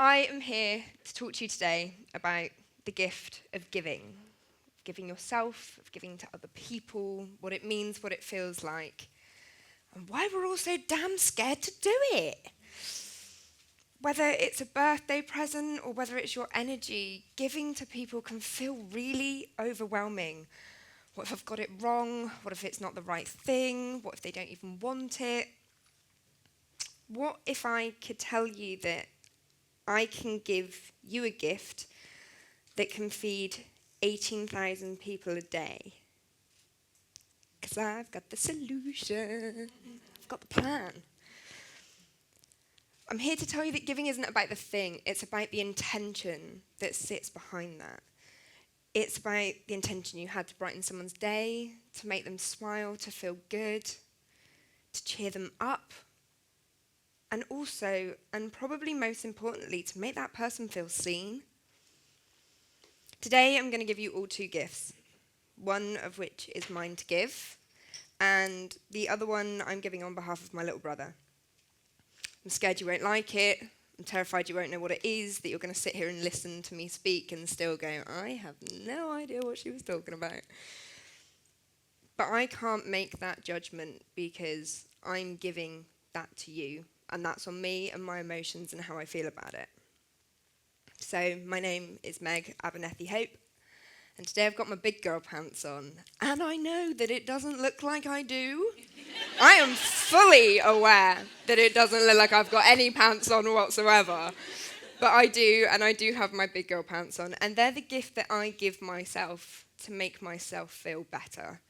I am here to talk to you today about the gift of giving. Giving yourself, of giving to other people, what it means, what it feels like, and why we're all so damn scared to do it. Whether it's a birthday present or whether it's your energy, giving to people can feel really overwhelming. What if I've got it wrong? What if it's not the right thing? What if they don't even want it? What if I could tell you that I can give you a gift that can feed 18,000 people a day? Because I've got the solution. I've got the plan. I'm here to tell you that giving isn't about the thing, it's about the intention that sits behind that. It's about the intention you had to brighten someone's day, to make them smile, to feel good, to cheer them up, and also, and probably most importantly, to make that person feel seen. Today I'm going to give you all two gifts, one of which is mine to give, and the other one I'm giving on behalf of my little brother. I'm scared you won't like it. I'm terrified you won't know what it is, that you're going to sit here and listen to me speak and still go, I have no idea what she was talking about. But I can't make that judgment because I'm giving that to you, and that's on me and my emotions and how I feel about it. So my name is Meg Abernethy-Hope, and today I've got my big girl pants on, and I know that it doesn't look like I do. I am fully aware that it doesn't look like I've got any pants on whatsoever, but I do, and I do have my big girl pants on, and they're the gift that I give myself to make myself feel better.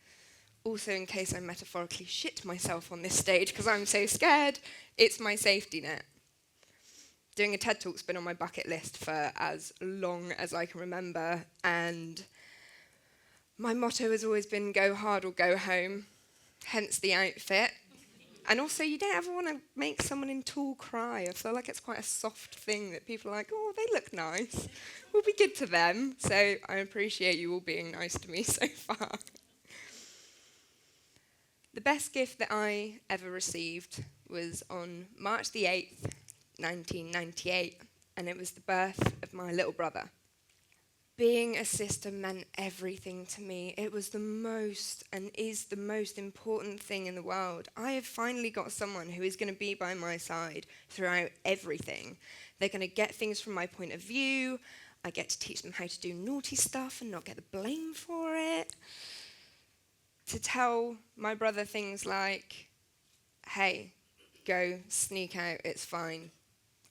Also, in case I metaphorically shit myself on this stage because I'm so scared, it's my safety net. Doing a TED Talk's been on my bucket list for as long as I can remember, and my motto has always been go hard or go home, hence the outfit. And also, you don't ever want to make someone in Tool cry. I feel like it's quite a soft thing that people are like, oh, they look nice. We'll be good to them. So I appreciate you all being nice to me so far. The best gift that I ever received was on March the 8th, 1998, and it was the birth of my little brother. Being a sister meant everything to me. It was the most and is the most important thing in the world. I have finally got someone who is going to be by my side throughout everything. They're going to get things from my point of view. I get to teach them how to do naughty stuff and not get the blame for it. To tell my brother things like, hey, go sneak out, it's fine.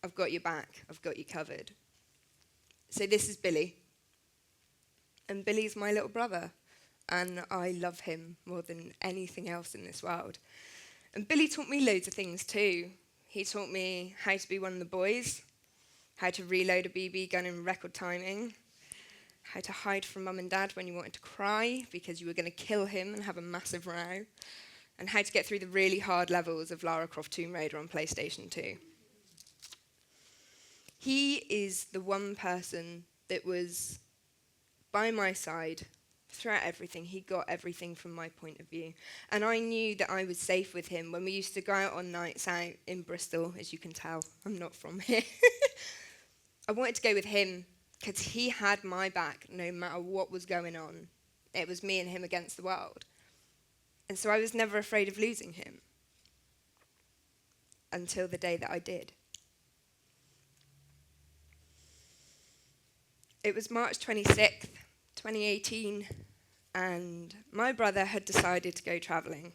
I've got your back, I've got you covered. So this is Billy. And Billy's my little brother, and I love him more than anything else in this world. And Billy taught me loads of things too. He taught me how to be one of the boys, how to reload a BB gun in record timing, how to hide from mum and dad when you wanted to cry because you were going to kill him and have a massive row, and how to get through the really hard levels of Lara Croft Tomb Raider on PlayStation 2. He is the one person that was by my side throughout everything. He got everything from my point of view. And I knew that I was safe with him when we used to go out on nights out in Bristol. As you can tell, I'm not from here. I wanted to go with him because he had my back no matter what was going on. It was me and him against the world. And so I was never afraid of losing him until the day that I did. It was March 26th, 2018, and my brother had decided to go travelling.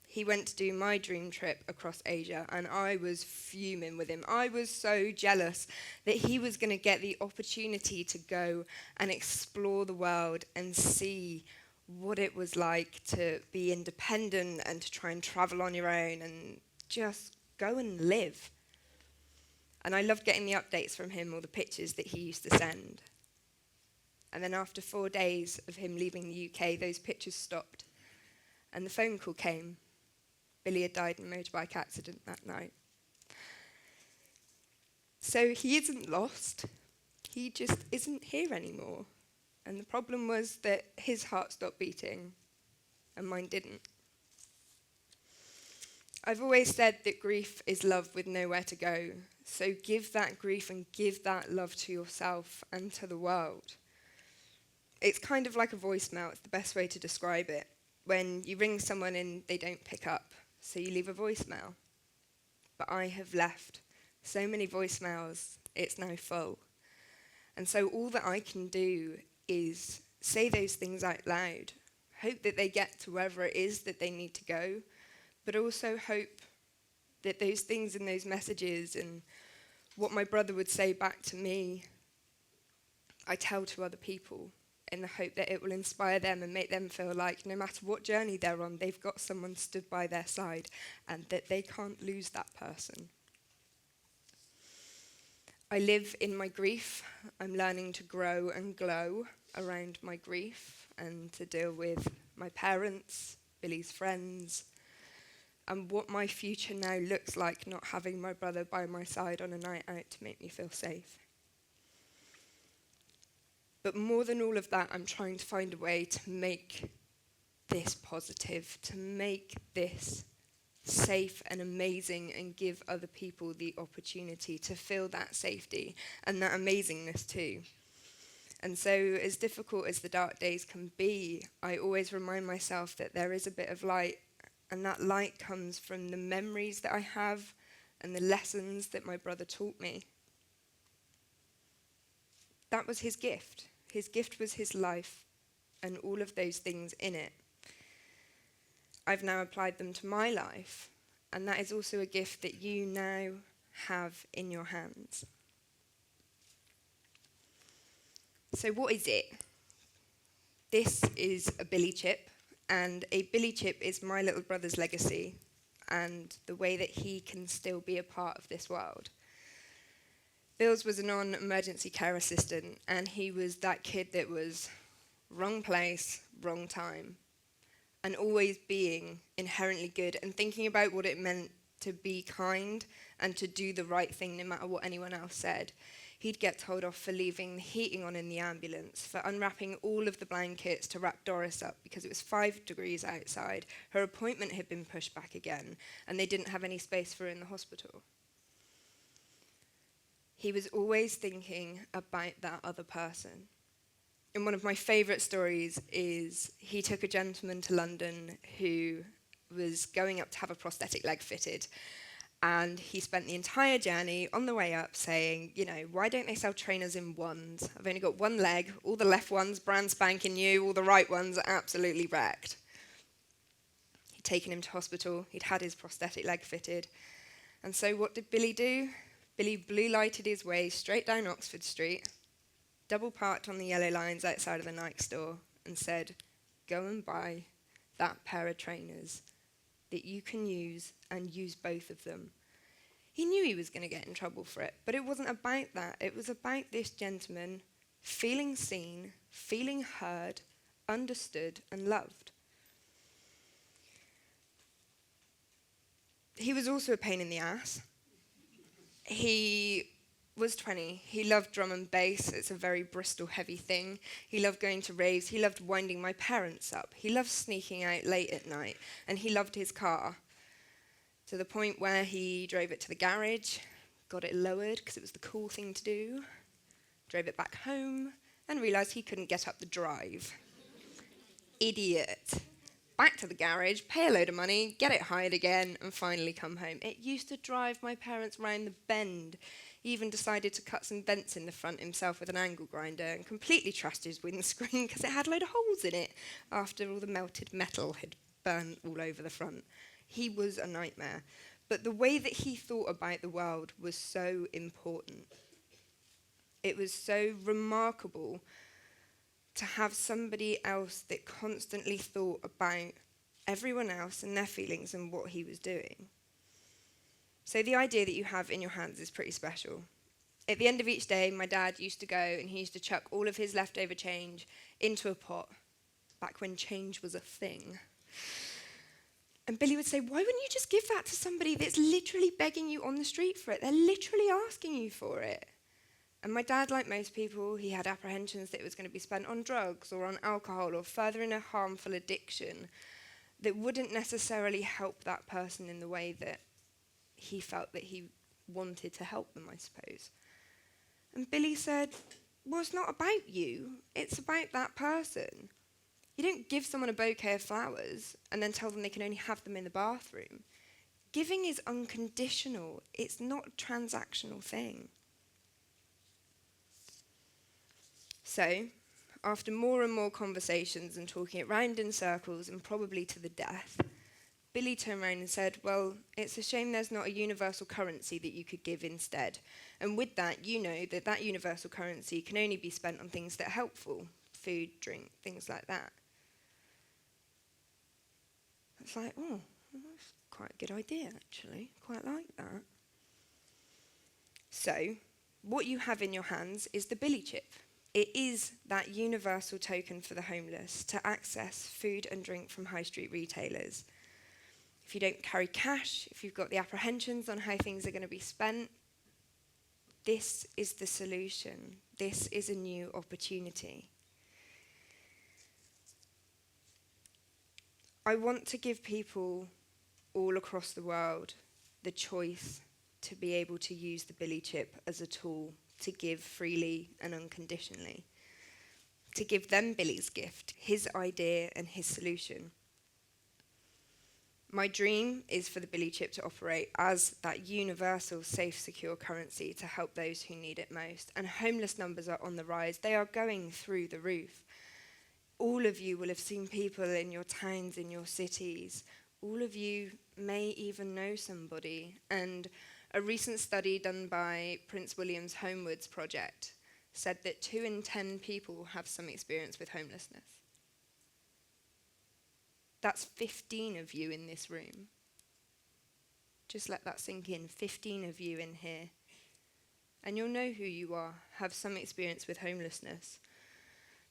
He went to do my dream trip across Asia, and I was fuming with him. I was so jealous that he was going to get the opportunity to go and explore the world and see what it was like to be independent and to try and travel on your own and just go and live. And I loved getting the updates from him, all the pictures that he used to send. And then after 4 days of him leaving the UK, those pictures stopped. And the phone call came. Billy had died in a motorbike accident that night. So he isn't lost. He just isn't here anymore. And the problem was that his heart stopped beating and mine didn't. I've always said that grief is love with nowhere to go. So give that grief and give that love to yourself and to the world. It's kind of like a voicemail. It's the best way to describe it. When you ring someone and they don't pick up, so you leave a voicemail. But I have left so many voicemails, it's now full. And so all that I can do is say those things out loud, hope that they get to wherever it is that they need to go, but also hope that those things and those messages and what my brother would say back to me, I tell to other people in the hope that it will inspire them and make them feel like no matter what journey they're on, they've got someone stood by their side and that they can't lose that person. I live in my grief. I'm learning to grow and glow around my grief and to deal with my parents, Billy's friends, and what my future now looks like not having my brother by my side on a night out to make me feel safe. But more than all of that, I'm trying to find a way to make this positive, to make this safe and amazing and give other people the opportunity to feel that safety and that amazingness too. And so as difficult as the dark days can be, I always remind myself that there is a bit of light, and that light comes from the memories that I have and the lessons that my brother taught me. That was his gift. His gift was his life and all of those things in it. I've now applied them to my life, and that is also a gift that you now have in your hands. So what is it? This is a BillyChip, and a BillyChip is my little brother's legacy and the way that he can still be a part of this world. Bill's was a non-emergency care assistant, and he was that kid that was wrong place, wrong time, and always being inherently good and thinking about what it meant to be kind and to do the right thing no matter what anyone else said. He'd get told off for leaving the heating on in the ambulance, for unwrapping all of the blankets to wrap Doris up because it was 5 degrees outside. Her appointment had been pushed back again, and they didn't have any space for her in the hospital. He was always thinking about that other person. And one of my favourite stories is he took a gentleman to London who was going up to have a prosthetic leg fitted. And he spent the entire journey on the way up saying, you know, why don't they sell trainers in ones? I've only got one leg, all the left ones, brand spanking new, all the right ones are absolutely wrecked. He'd taken him to hospital, he'd had his prosthetic leg fitted. And so what did Billy do? Billy blue lighted his way straight down Oxford Street, double parked on the yellow lines outside of the Nike store and said, go and buy that pair of trainers that you can use and use both of them. He knew he was going to get in trouble for it, but it wasn't about that. It was about this gentleman feeling seen, feeling heard, understood and loved. He was also a pain in the ass. He was 20. He loved drum and bass. It's a very Bristol heavy thing. He loved going to raves. He loved winding my parents up. He loved sneaking out late at night. And he loved his car to the point where he drove it to the garage, got it lowered because it was the cool thing to do, drove it back home and realised he couldn't get up the drive. Idiot. Back to the garage, pay a load of money, get it hired again and finally come home. It used to drive my parents round the bend. He even decided to cut some vents in the front himself with an angle grinder and completely trashed his windscreen because it had a load of holes in it after all the melted metal had burned all over the front. He was a nightmare. But the way that he thought about the world was so important. It was so remarkable to have somebody else that constantly thought about everyone else and their feelings and what he was doing. So the idea that you have in your hands is pretty special. At the end of each day, my dad used to go and he used to chuck all of his leftover change into a pot, back when change was a thing. And Billy would say, why wouldn't you just give that to somebody that's literally begging you on the street for it? They're literally asking you for it. And my dad, like most people, he had apprehensions that it was going to be spent on drugs or on alcohol or further in a harmful addiction. that wouldn't necessarily help that person in the way that he felt that he wanted to help them, I suppose. And Billy said, well, it's not about you. It's about that person. You don't give someone a bouquet of flowers and then tell them they can only have them in the bathroom. Giving is unconditional. It's not a transactional thing. So, after more and more conversations and talking it round in circles and probably to the death, Billy turned around and said, well, it's a shame there's not a universal currency that you could give instead. And with that, you know that that universal currency can only be spent on things that are helpful. Food, drink, things like that. It's like, oh, that's quite a good idea, actually. Quite like that. So, what you have in your hands is the BillyChip. It is that universal token for the homeless to access food and drink from high street retailers. If you don't carry cash, if you've got the apprehensions on how things are going to be spent, this is the solution. This is a new opportunity. I want to give people all across the world the choice to be able to use the BillyChip as a tool to give freely and unconditionally, to give them Billy's gift, his idea and his solution. My dream is for the BillyChip to operate as that universal, safe, secure currency to help those who need it most. And homeless numbers are on the rise. They are going through the roof. All of you will have seen people in your towns, in your cities. All of you may even know somebody. And a recent study done by Prince William's Homewards Project said that 2 in 10 people have some experience with homelessness. That's 15 of you in this room. Just let that sink in. 15 of you in here. And you'll know who you are, have some experience with homelessness.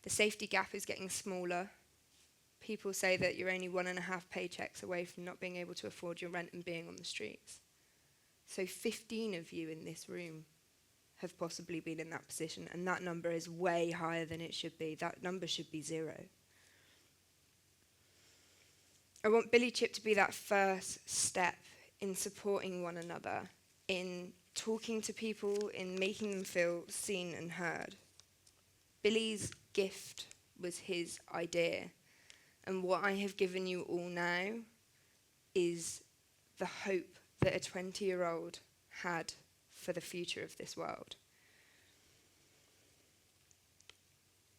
The safety gap is getting smaller. People say that you're only 1.5 paychecks away from not being able to afford your rent and being on the streets. So 15 of you in this room have possibly been in that position, and that number is way higher than it should be. That number should be 0. I want BillyChip to be that first step in supporting one another, in talking to people, in making them feel seen and heard. Billy's gift was his idea, and what I have given you all now is the hope that a 20-year-old had for the future of this world.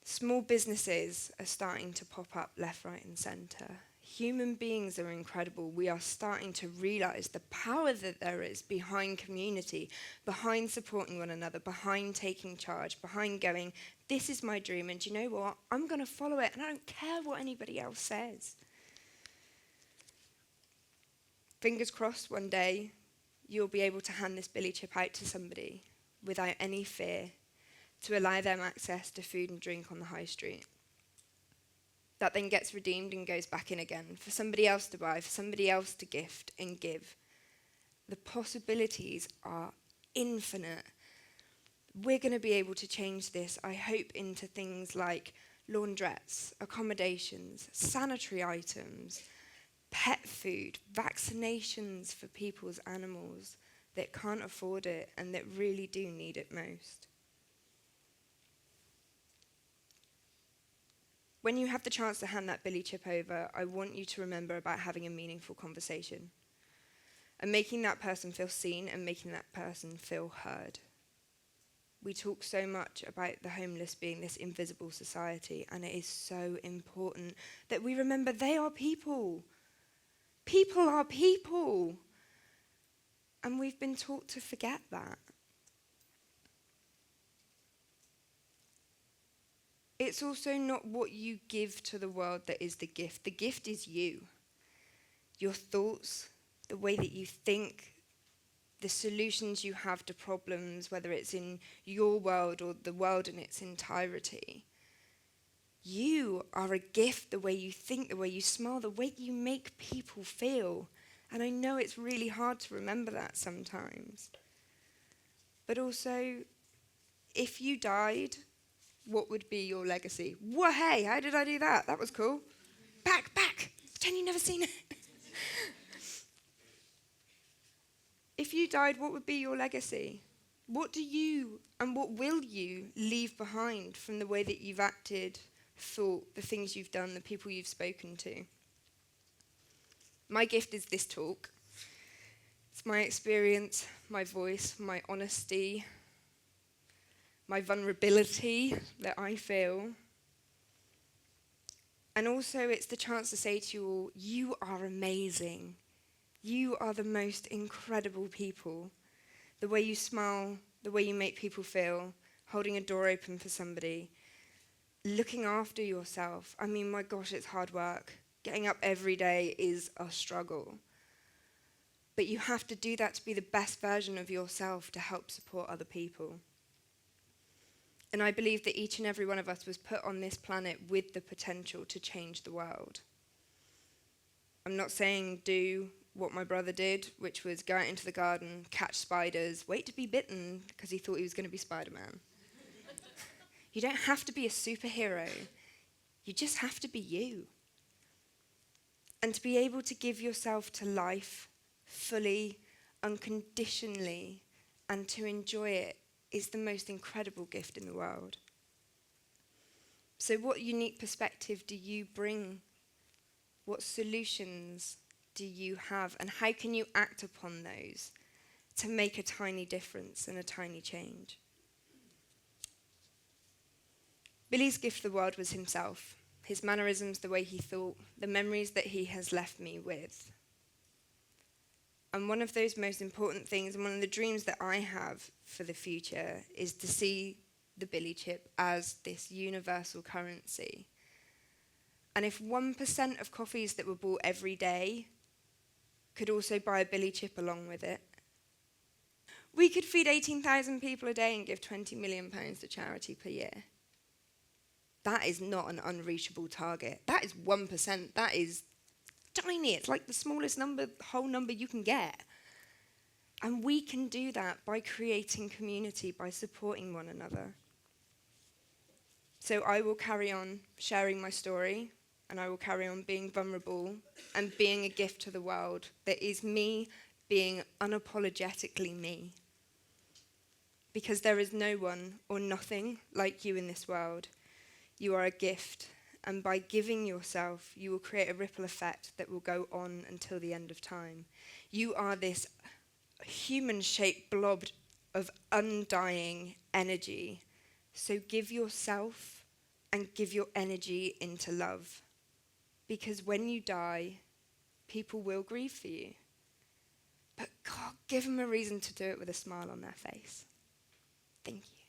Small businesses are starting to pop up left, right, and centre. Human beings are incredible. We are starting to realise the power that there is behind community, behind supporting one another, behind taking charge, behind going, this is my dream, and do you know what? I'm going to follow it, and I don't care what anybody else says. Fingers crossed one day you'll be able to hand this BillyChip out to somebody without any fear to allow them access to food and drink on the high street. That then gets redeemed and goes back in again for somebody else to buy, for somebody else to gift and give. The possibilities are infinite. We're going to be able to change this, I hope, into things like laundrettes, accommodations, sanitary items, pet food, vaccinations for people's animals that can't afford it and that really do need it most. When you have the chance to hand that BillyChip over, I want you to remember about having a meaningful conversation and making that person feel seen and making that person feel heard. We talk so much about the homeless being this invisible society, and it is so important that we remember they are people. People are people. And we've been taught to forget that. It's also not what you give to the world that is the gift. The gift is you. Your thoughts, the way that you think, the solutions you have to problems, whether it's in your world or the world in its entirety. You are a gift, the way you think, the way you smile, the way you make people feel. And I know it's really hard to remember that sometimes. But also, if you died, what would be your legacy? Whoa, hey, how did I do that? That was cool. Back, pretend you've never seen it. If you died, what would be your legacy? What do you and what will you leave behind from the way that you've acted, thought, the things you've done, the people you've spoken to? My gift is this talk. It's my experience, my voice, my honesty, my vulnerability that I feel. And also it's the chance to say to you all, you are amazing. You are the most incredible people. The way you smile, the way you make people feel, holding a door open for somebody, looking after yourself. I mean, my gosh, it's hard work. Getting up every day is a struggle. But you have to do that to be the best version of yourself to help support other people. And I believe that each and every one of us was put on this planet with the potential to change the world. I'm not saying do what my brother did, which was go out into the garden, catch spiders, wait to be bitten because he thought he was going to be Spider-Man. You don't have to be a superhero. You just have to be you. And to be able to give yourself to life fully, unconditionally, and to enjoy it is the most incredible gift in the world. So what unique perspective do you bring? What solutions do you have? And how can you act upon those to make a tiny difference and a tiny change? Billy's gift to the world was himself, his mannerisms, the way he thought, the memories that he has left me with. And one of those most important things, and one of the dreams that I have for the future, is to see the BillyChip as this universal currency. And if 1% of coffees that were bought every day could also buy a BillyChip along with it, we could feed 18,000 people a day and give £20 million to charity per year. That is not an unreachable target. That is 1%. That is tiny. It's like the smallest whole number you can get. And we can do that by creating community, by supporting one another. So I will carry on sharing my story, and I will carry on being vulnerable and being a gift to the world that is me being unapologetically me. Because there is no one or nothing like you in this world. You are a gift. And by giving yourself, you will create a ripple effect that will go on until the end of time. You are this human-shaped blob of undying energy. So give yourself and give your energy into love. Because when you die, people will grieve for you. But God, give them a reason to do it with a smile on their face. Thank you.